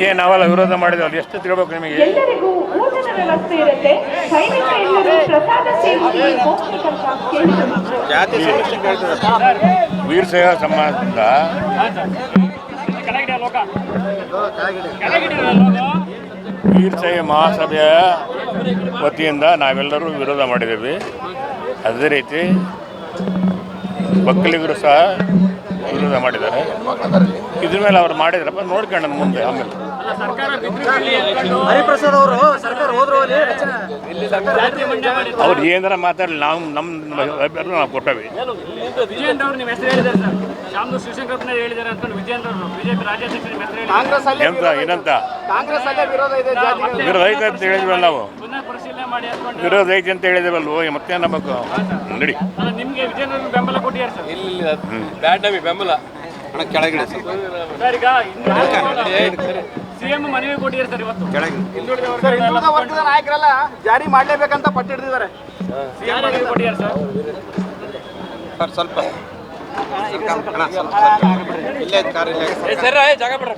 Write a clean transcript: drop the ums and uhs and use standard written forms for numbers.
ಏನು ನಾವೆಲ್ಲ ವಿರೋಧ ಮಾಡಿದ್ವಿ ಅಲ್ಲಿ ಎಷ್ಟು ತಿಳ್ಬೇಕು ನಿಮಗೆ? ಎಲ್ಲರಿಗೂ ಊಟದ ವ್ಯವಸ್ಥೆ ಇರುತ್ತೆ. ಸೈನಿಕ ಎಲ್ಲರೂ ಪ್ರಸಾದ ಸೇವಿಸಿ ಹೋಗ್ಬೇಕಂತ ಕೇಳಿದ್ರು. ವೀರ ಸೇವಾ ಸಮಾಜದಿಂದ ವೀರ ಸೇವೆ ಮಹಾಸಭೆಯ ವತಿಯಿಂದ ನಾವೆಲ್ಲರೂ ವಿರೋಧ ಮಾಡಿದ್ದೇವೆ. ಅದೇ ರೀತಿ ಒಕ್ಕಲಿಗರು ಸಹ ವಿರೋಧ ಮಾಡಿದ್ದಾರೆ. ಇದ್ರ ಮೇಲೆ ಅವ್ರು ಮಾಡಿದ್ರಪ್ಪ ನೋಡ್ಕೊಂಡು ಮುಂದೆ ಆಮೇಲೆ ಹರಿಪ್ರಸಾದ್ ಅವರು ಸರ್ಕಾರ ಹೋದ್ರು ಅವ್ರು ಏನಾರ ಮಾತಾಡಲಿ, ನಾವು ನಮ್ಮ ಅಭ್ಯರ್ಥಿ ನಾವು ಕೊಟ್ಟವಿ. ವಿಜಯೇಂದ್ರ ಅವರು ನಿಮ್ಮ ಹೆಸರು ಹೇಳಿದ್ದಾರೆ ಸರ್. ಶಾಮನು ಶಿವಶಂಕರಪ್ಪನ ಹೇಳಿದ್ದಾರೆ ಅಂತ ವಿಜಯೇಂದ್ರ ಅವರು ಬಿಜೆಪಿ ರಾಜ್ಯಾಧ್ಯಕ್ಷರ ಹೆಸರು ಹೇಳಿ ಎಂತ ಏನಂತ ಕಾಂಗ್ರೆಸ್ ಅಲ್ಲೇ ವಿರೋಧ ಇದೆ, ವಿರೋಧ ಐತೆ ಅಂತ ಹೇಳಿದ್ವಲ್ಲ ನಾವು. ಪುನಃ ಪರಿಶೀಲನೆ ಮಾಡಿ ಅಂದ್ಕೊಂಡು ವಿರೋಧ ಐತೆ ಅಂತ ಹೇಳಿದ್ವಲ್ವೋ, ಮತ್ತೆ ನಮಗೆ ನಡಿ. ಅಲ್ಲ, ನಿಮಗೆ ವಿಜಯೇಂದ್ರ ಅವರು ಬೆಂಬಲ ಕೊಟ್ಟಿದ್ದಾರೆ ಸರ್. ಇಲ್ಲ ಬ್ಯಾಡ್ ನಮಗೆ ಬೆಂಬಲ ಕೆಳಗಡೆ ಸರ್ ಈಗ ಸಿಎಂ ಮನವಿ ಕೊಟ್ಟಿದ್ದಾರೆ ಸರ್. ಇವತ್ತು ಹಿಂದುಳಿದ ವರ್ಗದ ನಾಯಕರೆಲ್ಲ ಜಾರಿ ಮಾಡಲೇಬೇಕಂತ ಪಟ್ಟು ಹಿಡಿದಿದ್ದಾರೆ. ಸಿಎಂ ಮನವಿ ಕೊಟ್ಟಿದ್ದಾರೆ ಸರ್. ಸ್ವಲ್ಪ ಇಲ್ಲೇ ಕಾರ್ ಇಲ್ಲ ಸರ್ ಜಾಗ ಬಿಡ್ರಿ.